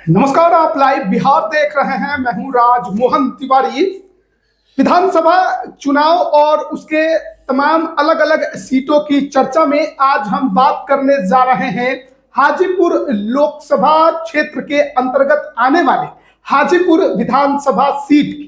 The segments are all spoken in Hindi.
नमस्कार, आप लाइव बिहार देख रहे हैं। मैं हूं राजमोहन तिवारी। विधानसभा चुनाव और उसके तमाम अलग अलग सीटों की चर्चा में आज हम बात करने जा रहे हैं हाजीपुर लोकसभा क्षेत्र के अंतर्गत आने वाले हाजीपुर विधानसभा सीट की।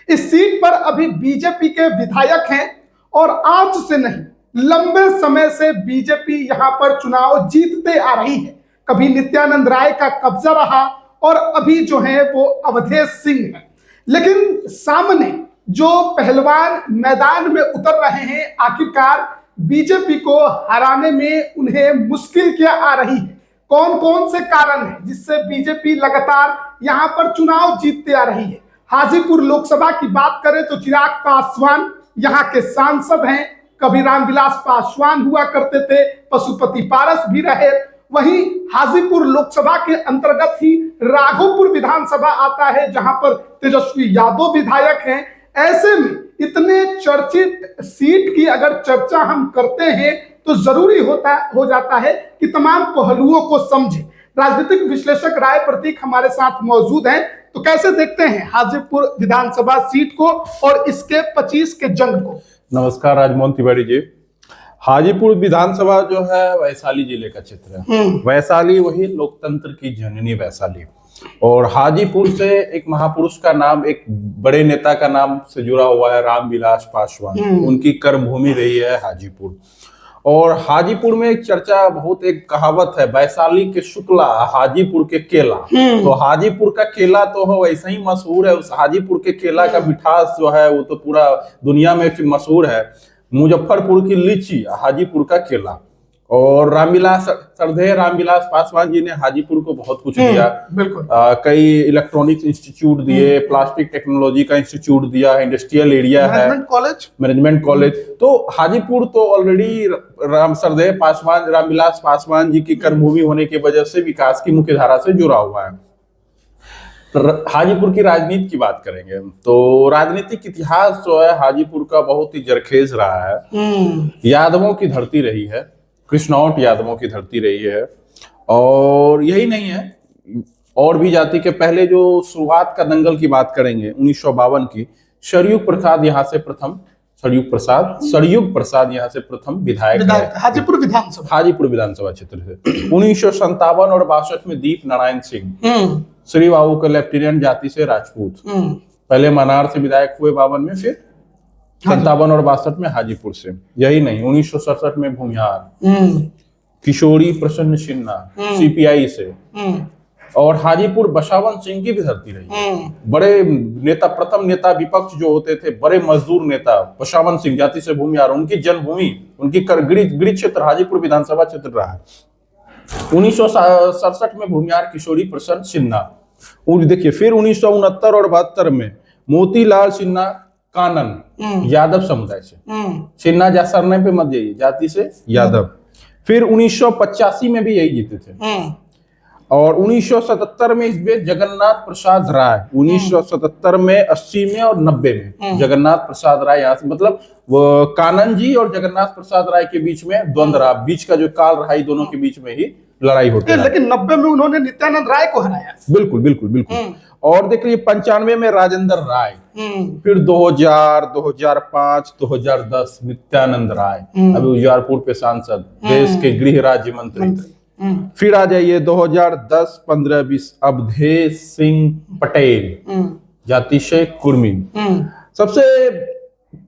इस सीट पर अभी बीजेपी के विधायक हैं और आज से नहीं, लंबे समय से बीजेपी यहां पर चुनाव जीतते आ रही है। कभी नित्यानंद राय का कब्जा रहा और अभी जो है वो अवधेश सिंह है। लेकिन सामने जो पहलवान मैदान में उतर रहे हैं, आखिरकार बीजेपी को हराने में उन्हें मुश्किल क्या आ रही है, कौन कौन से कारण हैं जिससे बीजेपी लगातार यहां पर चुनाव जीतते आ रही है। हाजीपुर लोकसभा की बात करें तो चिराग पासवान यहां के सांसद हैं। कभी रामविलास पासवान हुआ करते थे, पशुपति पारस भी रहे। वहीं हाजीपुर लोकसभा के अंतर्गत ही राघोपुर विधानसभा आता है जहां पर तेजस्वी यादव विधायक हैं। ऐसे में इतने चर्चित सीट की अगर चर्चा हम करते हैं तो जरूरी हो जाता है कि तमाम पहलुओं को समझें। राजनीतिक विश्लेषक राय प्रतीक हमारे साथ मौजूद हैं। तो कैसे देखते हैं हाजीपुर विधानसभा सीट को और इसके 25 के जंग को? नमस्कार राजमोहन तिवारी जी। हाजीपुर विधानसभा जो है वैशाली जिले का क्षेत्र है। वैशाली वही लोकतंत्र की जननी वैशाली। और हाजीपुर से एक महापुरुष का नाम, एक बड़े नेता का नाम से जुड़ा हुआ है, रामविलास पासवान। उनकी कर्मभूमि रही है हाजीपुर। और हाजीपुर में एक चर्चा, बहुत एक कहावत है, वैशाली के शुक्ला हाजीपुर के केला। तो हाजीपुर का केला तो हो वैसे ही मशहूर है। उस हाजीपुर के केला का मिठास जो है वो तो पूरा दुनिया में मशहूर है। मुजफ्फरपुर की लीची, हाजीपुर का केला। और रामविलास पासवान जी ने हाजीपुर को बहुत कुछ दिया। बिल्कुल। कई इलेक्ट्रॉनिक्स इंस्टीट्यूट दिए, प्लास्टिक टेक्नोलॉजी का इंस्टीट्यूट दिया, इंडस्ट्रियल एरिया है, मैनेजमेंट कॉलेज। तो हाजीपुर तो ऑलरेडी रामविलास पासवान जी की कर्मभूमि होने की वजह से विकास की मुख्य धारा से जुड़ा हुआ है। हाजीपुर की राजनीति की बात करेंगे तो राजनीतिक इतिहास जो है हाजीपुर का बहुत ही जरखेज रहा है। यादवों की धरती रही है, कृष्णौट यादवों की धरती रही है। और यही नहीं है, और भी जाति के पहले जो शुरुआत का दंगल की बात करेंगे 1952 की, सरयुग प्रसाद यहाँ से प्रथम विधायक हाजीपुर विधानसभा क्षेत्र से। 1957 और 62 में दीप नारायण सिंह श्री बाबू के लेफ्टिनेंट जाति से राजपूत, पहले मनार से विधायक हुए 52 में, फिर 57 और 62 में हाजीपुर से। यही नहीं, 1967 में भूमिहार किशोरी प्रसन्न सिन्हा सीपीआई से। और हाजीपुर बसावन सिंह की भी धरती रही। बड़े नेता, प्रथम नेता विपक्ष जो होते थे, बड़े मजदूर नेता बसावन सिंह जाति से भूमिहार, उनकी जन्मभूमि, उनकी गृह क्षेत्र हाजीपुर विधानसभा क्षेत्र रहा है। 1967 में भूमिहार किशोरी प्रसन्न सिन्हा। देखिए, फिर 1969 और 72 में मोतीलाल सिन्हा कानन यादव समुदाय से। सिन्हा जा सरनेम पे मत जाइए, जाति से यादव। फिर 1985 में भी यही जीते थे। और 1977 में इस बार जगन्नाथ प्रसाद राय, 1977 में, 80 में और 90 में जगन्नाथ प्रसाद राय यहाँ से, मतलब वो कानन जी और जगन्नाथ प्रसाद राय के बीच में द्वंद्व रहा। बीच का जो काल रहा, दोनों के बीच में ही लड़ाई होती है। लेकिन 90 में उन्होंने नित्यानंद राय को हराया। बिल्कुल बिल्कुल बिल्कुल। और देख लीजिए 95 में राजेंद्र राय, फिर 2000, 2005, 2010 नित्यानंद राय, अभी उजियारपुर पे सांसद, देश के गृह राज्य मंत्री। फिर आ जाइए 2010, 15, 20 अवधेश सिंह पटेल जाति से कुर्मी। सबसे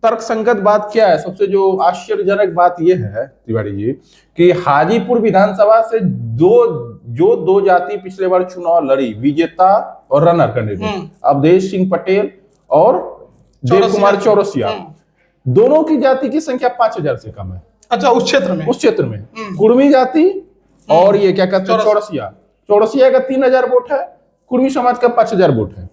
तर्कसंगत बात क्या है, सबसे जो आश्चर्यजनक बात यह है तिवारी जी कि हाजीपुर विधानसभा से दो जाति पिछले बार चुनाव लड़ी, विजेता और रनर कैंडिडेट, अवधेश सिंह पटेल और देव कुमार चौरसिया, दोनों की जाति की संख्या 5000 से कम है। अच्छा, उस क्षेत्र में कुर्मी जाति और ये क्या कहते हैं, चौरसिया का 3000 वोट है, कुर्मी समाज का 5000 वोट है।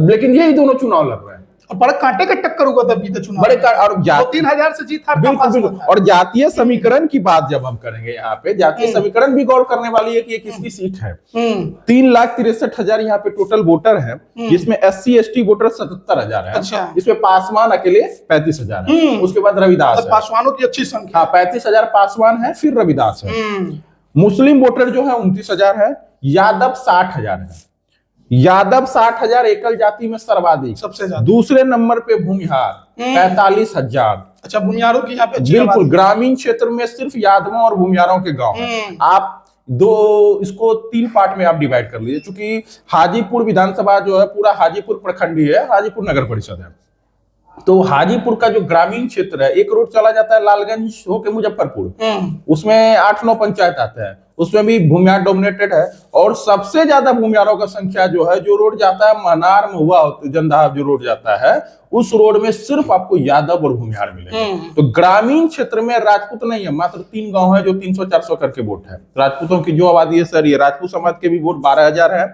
लेकिन यही दोनों चुनाव लड़ रहे हैं। और बड़े कांटे का टक्कर हुआ था बीते चुनाव, बड़े और 3000 से जीत हार। बिल्कुल। और जातीय समीकरण की बात जब हम करेंगे यहाँ पे, जातीय समीकरण भी गौर करने वाली है कि ये किसकी सीट है। 3,63,000 यहाँ पे टोटल वोटर है, जिसमें SC ST वोटर 77,000 है। अच्छा। इसमें पासवान अकेले 35,000 है। उसके बाद रविदास है। पासवानों की अच्छी संख्या। 35,000 पासवान है, फिर रविदास है। मुस्लिम वोटर जो है 29,000 है। यादव 60,000 है। यादव 60,000 एकल जाति में सर्वाधिक, सबसे ज्यादा। दूसरे नंबर पे भूमिहार 45,000। अच्छा, भूमिहारों की यहाँ पे बिल्कुल, ग्रामीण क्षेत्र में सिर्फ यादवों और भूमिहारों के गांव हैं। आप इसको 3 पार्ट में आप डिवाइड कर लीजिए, क्योंकि हाजीपुर विधानसभा जो है पूरा हाजीपुर प्रखंड ही है, हाजीपुर नगर परिषद है। तो हाजीपुर का जो ग्रामीण क्षेत्र है, एक रोड चला जाता है लालगंज होके मुजफ्फरपुर, उसमें 8-9 पंचायत आते हैं, उसमें भी भूमिहार डोमिनेटेड है। और सबसे ज्यादा भूमिहारों का संख्या जो है, जो रोड जाता है महनार महुआ जंदाहा, जो रोड जाता है उस रोड में सिर्फ आपको यादव और भूमिहार मिलेंगे। तो ग्रामीण क्षेत्र में राजपूत नहीं है, मात्र 3 गांव है जो 300-400 करके वोट है। राजपूतों की जो आबादी है सर, ये राजपूत समाज के भी वोट 12,000 है।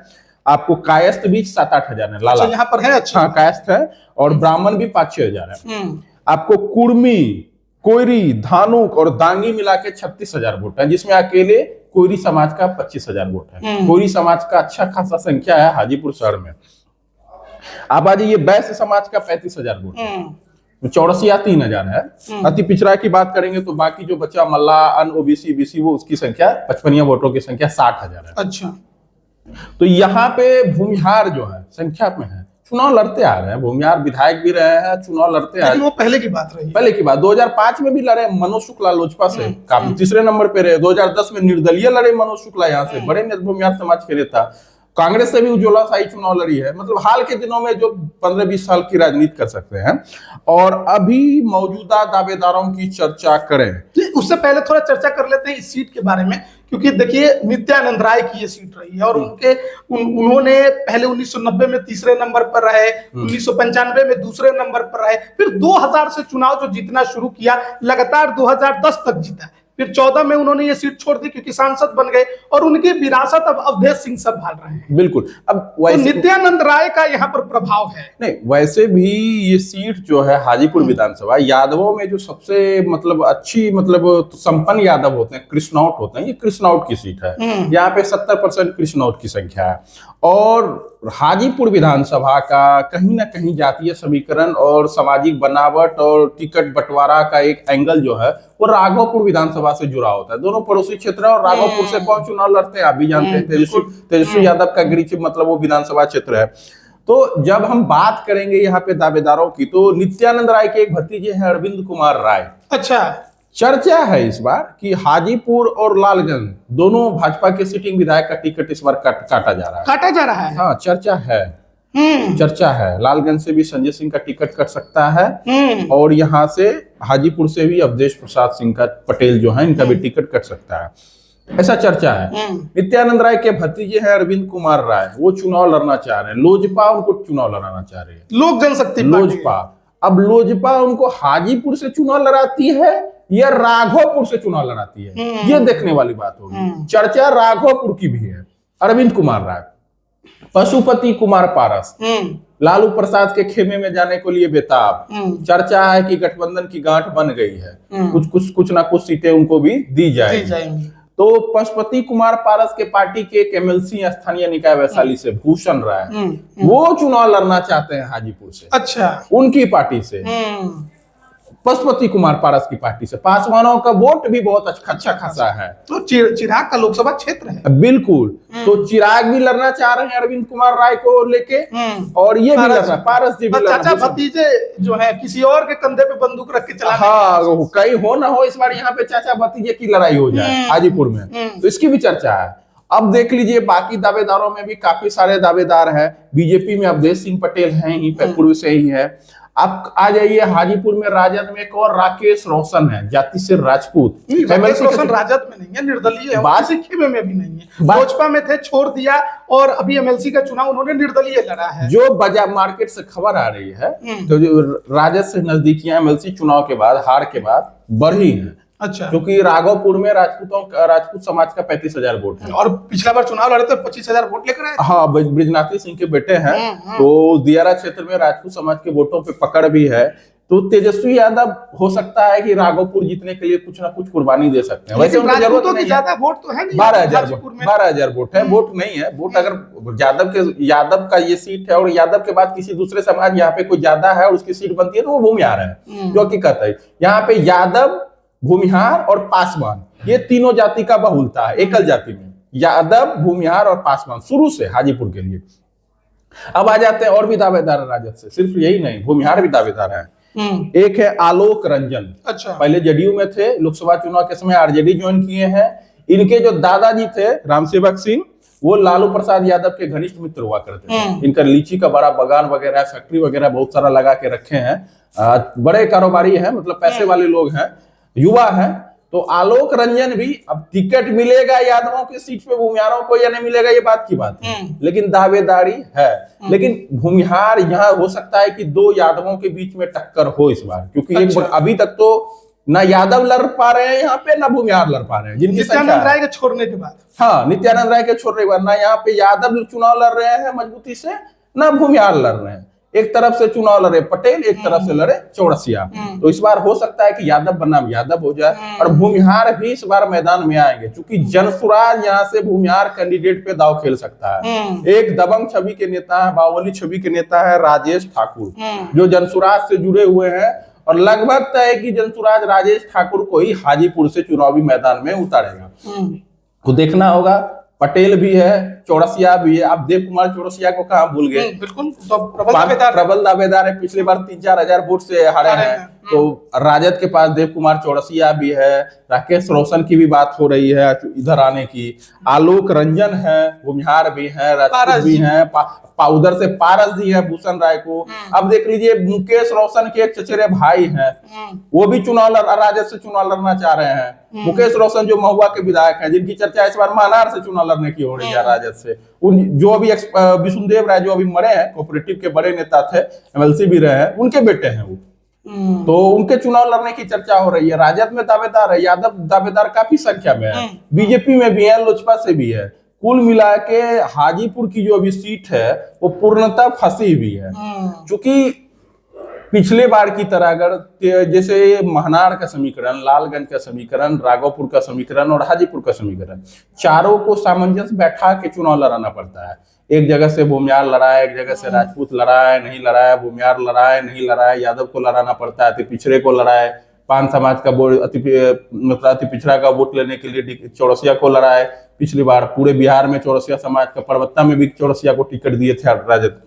आपको कायस्थ भी 7-8 है, लाला यहाँ पर है। अच्छा, हाँ कायस्थ है। और ब्राह्मण भी 5-6 हजार है। आपको कुर्मी, कोयरी, धानुक और दांगी मिला के 36,000 वोट है, जिसमें अकेले कोयरी समाज का 25,000 वोट है। कोयरी समाज का अच्छा खासा संख्या है हाजीपुर शहर में। आप आज ये वैश्य समाज का 35,000 वोट है। चौरसिया 3,000 है। अति पिछड़ा की बात करेंगे तो बाकी जो बच्चा मल्ला, अन ओबीसी, बीसी, वो उसकी संख्या 55 वोटों की संख्या 60,000 है। अच्छा, तो यहाँ पे भूमिहार जो है संख्या में है, चुनाव लड़ते आ रहे हैं। भूमिहार विधायक भी रहे हैं, चुनाव लड़ते आ रहे हैं। वो पहले की बात रही, पहले की बात 2005 में भी लड़े मनोज शुक्ला लोजपा से, काफी तीसरे नंबर पे रहे। 2010 में निर्दलीय लड़े मनोज शुक्ला यहाँ से, बड़े भूमिहार समाज के नेता। कांग्रेस से भी उज्ज्वला शाही चुनाव लड़ी है। मतलब हाल के दिनों में जो 15-20 साल की राजनीति कर सकते हैं। और अभी मौजूदा दावेदारों की चर्चा करें, उससे पहले थोड़ा चर्चा कर लेते हैं इस सीट के बारे में, क्योंकि देखिए नित्यानंद राय की ये सीट रही है और उन्होंने पहले 1990 में तीसरे नंबर पर रहे, 1995 में दूसरे नंबर पर रहे, फिर 2000 से चुनाव जो जीतना शुरू किया, लगातार 2010 तक जीता। फिर 14 में उन्होंने ये सीट छोड़ दी क्योंकि सांसद बन गए और उनकी विरासत अब अवधेश सिंह संभाल रहे हैं। बिल्कुल। अब तो नित्यानंद राय का यहाँ पर प्रभाव है। नहीं, वैसे भी ये सीट जो है हाजीपुर विधानसभा, यादवों में जो सबसे मतलब अच्छी मतलब संपन्न यादव होते हैं, कृष्णौट होते हैं, ये कृष्णौट की सीट है। यहाँ पे 70% कृष्णौट की संख्या है। और हाजीपुर विधानसभा का कहीं ना कहीं जातीय समीकरण और सामाजिक बनावट और टिकट बंटवारा का एक एंगल जो है वो राघोपुर विधानसभा से जुड़ा होता है। दोनों पड़ोसी क्षेत्र है और राघोपुर से कौन चुनाव लड़ते हैं आप भी जानते हैं, तेजस्वी यादव का गृह मतलब वो विधानसभा क्षेत्र है। तो जब हम बात करेंगे यहाँ पे दावेदारों की, तो नित्यानंद राय के एक भतीजे हैं अरविंद कुमार राय। अच्छा, चर्चा है इस बार कि हाजीपुर और लालगंज दोनों भाजपा के सिटिंग विधायक का टिकट इस बार काटा जा रहा है। हाँ, चर्चा है। लालगंज से भी संजय सिंह का टिकट कट सकता है और यहाँ से हाजीपुर से भी अवधेश प्रसाद सिंह का पटेल जो है, इनका भी टिकट कट सकता है, ऐसा चर्चा है। नित्यानंद राय के भतीजे हैं अरविंद कुमार राय, वो चुनाव लड़ना चाह रहे हैं। लोजपा उनको चुनाव लड़ाना चाह रही है, लोक जनशक्ति लोजपा। अब लोजपा उनको हाजीपुर से चुनाव लड़ाती है या राघोपुर से चुनाव लड़ाती है, ये देखने वाली बात होगी। चर्चा राघोपुर की भी है। अरविंद कुमार राय, पशुपति कुमार पारस लालू प्रसाद के खेमे में जाने के लिए बेताब। चर्चा है कि गठबंधन की गांठ बन गई है, कुछ ना कुछ सीटें उनको भी दी जाएंगी। तो पशुपति कुमार पारस के पार्टी के एक एमएलसी स्थानीय निकाय वैशाली से भूषण राय, वो चुनाव लड़ना चाहते हैं हाजीपुर से। अच्छा, उनकी पार्टी से, पशुपति कुमार पारस की पार्टी से। पासवानों का वोट भी बहुत अच्छा खासा है। तो चिराग का लोकसभा क्षेत्र है। बिल्कुल। तो चिराग भी लड़ना चाह रहे हैं अरविंद कुमार राय को लेके, और ये भी लड़ना, पारस जी भी लड़ना। चाचा भतीजे जो है किसी और के कंधे पे बंदूक रख के चला। हाँ, कहीं हो ना हो इस बार यहाँ पे चाचा भतीजे की लड़ाई हो जाए हाजीपुर में, तो इसकी भी चर्चा है। अब देख लीजिए बाकी दावेदारों में भी काफी सारे दावेदार हैं। बीजेपी में अवधेश सिंह पटेल हैं ही, पूर्व से ही है। आप आ जाइए हाजीपुर में राजद में एक और राकेश रोशन है, जाति से राजपूत। राकेश रोशन राजद में नहीं है, निर्दलीय है, बात खेमे में भी नहीं है। भाजपा में थे, छोड़ दिया और अभी एमएलसी का चुनाव उन्होंने निर्दलीय लड़ा है। जो बाजार मार्केट से खबर आ रही है तो जो राजद से नजदीकियां एमएलसी चुनाव के बाद, हार के बाद बढ़ी है। अच्छा, क्योंकि राघोपुर में राजपूत समाज का 35,000 वोट है और पिछला बार चुनाव लड़े तो 25,000 वोट लेकर आए। हाँ, ब्रिजनाथ सिंह के बेटे हैं, तो दियारा क्षेत्र में राजपूत समाज के वोटों पे पकड़ भी है। तो तेजस्वी यादव हो सकता है कि राघोपुर जीतने के लिए कुछ ना कुछ कुर्बानी दे सकते हैं। वैसे उनको जरूरत नहीं है, ज्यादा वोट तो है नहीं, 12,000 वोट है। वोट नहीं है, वोट अगर यादव का ये सीट है और यादव के बाद किसी दूसरे समाज यहाँ पे कोई ज्यादा है और उसकी सीट बनती है तो वो भूमिहार है, जो हकीकत है। यहाँ पे यादव, भूमिहार और पासवान, ये तीनों जाति का बहुलता है एकल जाति में। यादव, भूमिहार और पासवान शुरू से हाजीपुर के लिए। अब आ जाते हैं और भी दावेदार राजद से, सिर्फ यही नहीं, भूमिहार भी दावेदार है। एक है आलोक रंजन। अच्छा। पहले जेडीयू में थे, लोकसभा चुनाव के समय आरजेडी ज्वाइन किए हैं। इनके जो दादाजी थे रामसेवक सिंह, वो लालू प्रसाद यादव के घनिष्ठ मित्र हुआ करते थे। इनका लीची का बड़ा बागान वगैरह, फैक्ट्री वगैरह बहुत सारा लगा के रखे हैं। बड़े कारोबारी हैं, मतलब पैसे वाले लोग हैं, युवा हैं। तो आलोक रंजन भी, अब टिकट मिलेगा यादवों की सीट पे भूमिहारों को या नहीं मिलेगा ये बात की बात है, लेकिन दावेदारी है। लेकिन भूमिहार यहाँ हो सकता है कि दो यादवों के बीच में टक्कर हो इस बार, क्योंकि अच्छा। अभी तक तो ना यादव लड़ पा रहे हैं यहाँ पे, ना भूमिहार लड़ पा रहे हैं, जिनकी नित्यानंद राय के छोड़ने के बाद। हाँ, नित्यानंद राय के छोड़ने के बाद ना यहाँ पे यादव चुनाव लड़ रहे हैं मजबूती से, ना भूमिहार लड़ रहे हैं। एक तरफ से चुनाव लड़े पटेल, एक तरफ से लड़े चौरसिया। तो इस बार हो सकता है कि यादव बनाम यादव हो जाए, और भूमिहार भी इस बार मैदान में आएंगे, क्योंकि जनसुराज यहाँ से भूमिहार कैंडिडेट पे दाव खेल सकता है। एक दबंग छवि के नेता है, बाहुबली छवि के नेता है राजेश ठाकुर, जो जनसुराज से जुड़े हुए हैं, और लगभग तय है कि जनसुराज राजेश ठाकुर को ही हाजीपुर से चुनावी मैदान में उतारेगा। तो देखना होगा। पटेल भी है, चौरसिया भी है। आप देव कुमार चौरसिया को कहाँ भूल गए? बिल्कुल, तो प्रबल दावेदार है, पिछली बार 3-4 हजार वोट से हारे हैं। तो राजद के पास देव कुमार चौरसिया भी है, राकेश रोशन की भी बात हो रही है इधर आने की, आलोक रंजन है, भूमिहार भी है, राजपूत भी है, उधर से पारस जी है भूषण राय को। अब देख लीजिए, मुकेश रोशन के एक चचेरे भाई हैं, वो भी राजद से चुनाव लड़ना चाह रहे हैं। मुकेश रोशन जो महुआ के विधायक हैं, जिनकी चर्चा इस बार मानार से चुनाव लड़ने की हो रही है राजद से। जो अभी विष्णुदेव राय जो अभी मरे हैं, कोऑपरेटिव के बड़े नेता थे, एमएलसी भी रहे हैं, उनके बेटे हैं वो। तो उनके चुनाव लड़ने की चर्चा हो रही है। राजद में दावेदार है, यादव दावेदार काफी संख्या में है, बीजेपी में भी है, लोजपा से भी है। कुल मिला के हाजीपुर की जो अभी सीट है वो पूर्णतः फंसी हुई है, क्योंकि पिछले बार की तरह अगर जैसे महनार का समीकरण, लालगंज का समीकरण, राघोपुर का समीकरण और हाजीपुर का समीकरण, चारों को सामंजस्य बैठा के चुनाव लड़ाना पड़ता है। एक जगह से भूमिहार लड़ा है, एक जगह से राजपूत लड़ा है, नहीं लड़ा है, भूमिहार लड़ा है, नहीं लड़ा है, यादव को लड़ाना पड़ता है, अति पिछड़े को लड़ा है, पान समाज का वोट, अति पिछड़ा का वोट लेने के लिए चौरसिया को लड़ा है। पिछली बार पूरे बिहार में चौरसिया समाज का, परबत्ता में भी चौरसिया को टिकट दिए थे राजद।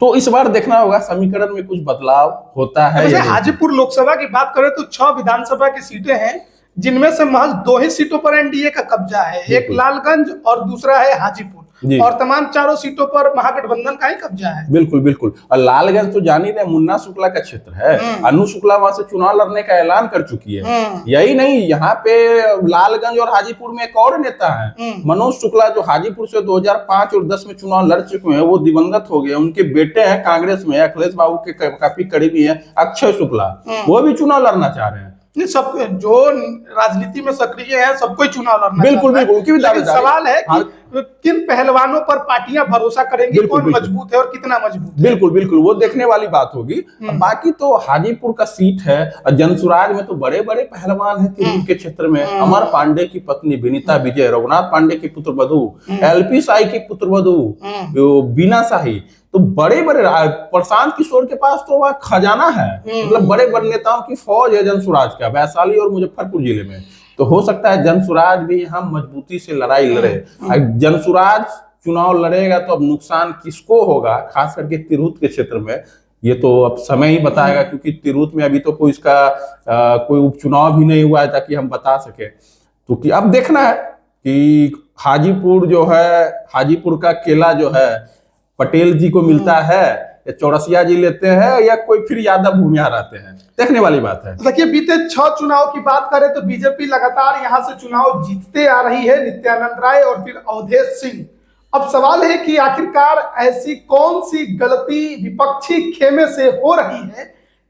तो इस बार देखना होगा समीकरण में कुछ बदलाव होता है। वैसे हाजीपुर लोकसभा की बात करें तो 6 विधानसभा की सीटें हैं, जिनमें से महज 2 ही सीटों पर एनडीए का कब्जा है, एक लालगंज और दूसरा है हाजीपुर, और तमाम चारों सीटों पर महागठबंधन का ही कब्जा है। बिल्कुल बिल्कुल। और लालगंज तो जान ही रहे, मुन्ना शुक्ला का क्षेत्र है। अनु शुक्ला वहां से चुनाव लड़ने का ऐलान कर चुकी है। यही नहीं, यहाँ पे लालगंज और हाजीपुर में एक और नेता है, मनोज शुक्ला, जो हाजीपुर से 2005 और 10 में चुनाव लड़ चुके हैं, वो दिवंगत हो गए। उनके बेटे हैं कांग्रेस में, अखिलेश बाबू के काफी करीबी है, अक्षय शुक्ला, वो भी चुनाव लड़ना चाह रहे हैं। सब जो राजनीति में सक्रिय है, सबको चुनाव लड़ना। बिल्कुल बिल्कुल। सवाल है कि किन पहलवानों पर पार्टियां भरोसा करेंगी, कौन मजबूत है और कितना मजबूत है। बिल्कुल बिल्कुल, वो देखने वाली बात होगी। बाकी तो हाजीपुर का सीट है, और जनसुराज में तो बड़े बड़े पहलवान हैं तिरहुत के क्षेत्र में। अमर पांडे की पत्नी विनीता विजय, रघुनाथ पांडे की पुत्र वधू, एलपी शाही की पुत्र वधू बीना शाही, तो बड़े बड़े, प्रशांत किशोर के पास तो वह खजाना है, मतलब बड़े बड़े नेताओं की फौज है जनसुराज का, वैशाली और मुजफ्फरपुर जिले में। तो हो सकता है जनसुराज भी यहाँ मजबूती से लड़ाई लड़े। जनसुराज चुनाव लड़ेगा तो अब नुकसान किसको होगा, खास करके तिरहुत के क्षेत्र में, ये तो अब समय ही बताएगा, क्योंकि तिरहुत में अभी तो कोई इसका कोई उपचुनाव भी नहीं हुआ है ताकि हम बता सके। तो कि अब देखना है कि हाजीपुर जो है, हाजीपुर का केला जो है पटेल जी को मिलता है, या चौरसिया जी लेते हैं, या कोई फिर यादव भूमिहार आते हैं, देखने वाली बात है। देखिए, बीते 6 चुनाव की बात करें तो बीजेपी लगातार यहां से चुनाव जीतते आ रही है, नित्यानंद राय और फिर अवधेश सिंह। अब सवाल है कि आखिरकार ऐसी कौन सी गलती विपक्षी खेमे से हो रही है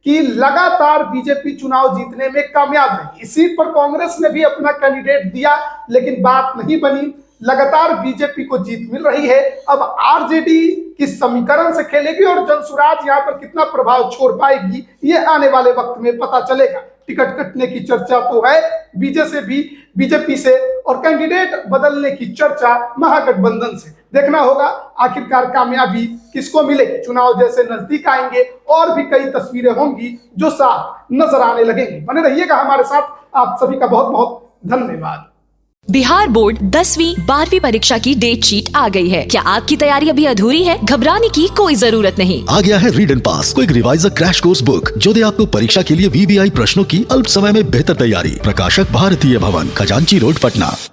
कि लगातार बीजेपी चुनाव जीतने में कामयाब रही। इस सीट पर कांग्रेस ने भी अपना कैंडिडेट दिया, लेकिन बात नहीं बनी। लगातार बीजेपी को जीत मिल रही है। अब आरजेडी किस समीकरण से खेलेगी और जनसुराज यहाँ पर कितना प्रभाव छोड़ पाएगी, ये आने वाले वक्त में पता चलेगा। टिकट कटने की चर्चा तो है बीजेपी से, और कैंडिडेट बदलने की चर्चा महागठबंधन से। देखना होगा आखिरकार कामयाबी किसको मिलेगी। चुनाव जैसे नजदीक आएंगे और भी कई तस्वीरें होंगी जो साफ नजर आने लगेंगी। बने रहिएगा हमारे साथ। आप सभी का बहुत बहुत धन्यवाद। बिहार बोर्ड 10वीं 12वीं परीक्षा की डेट शीट आ गई है। क्या आपकी तैयारी अभी अधूरी है? घबराने की कोई जरूरत नहीं। आ गया है read and pass quick reviser crash course book जो दे आपको परीक्षा के लिए VVI प्रश्नों की अल्प समय में बेहतर तैयारी। प्रकाशक भारतीय भवन, खजांची रोड, पटना।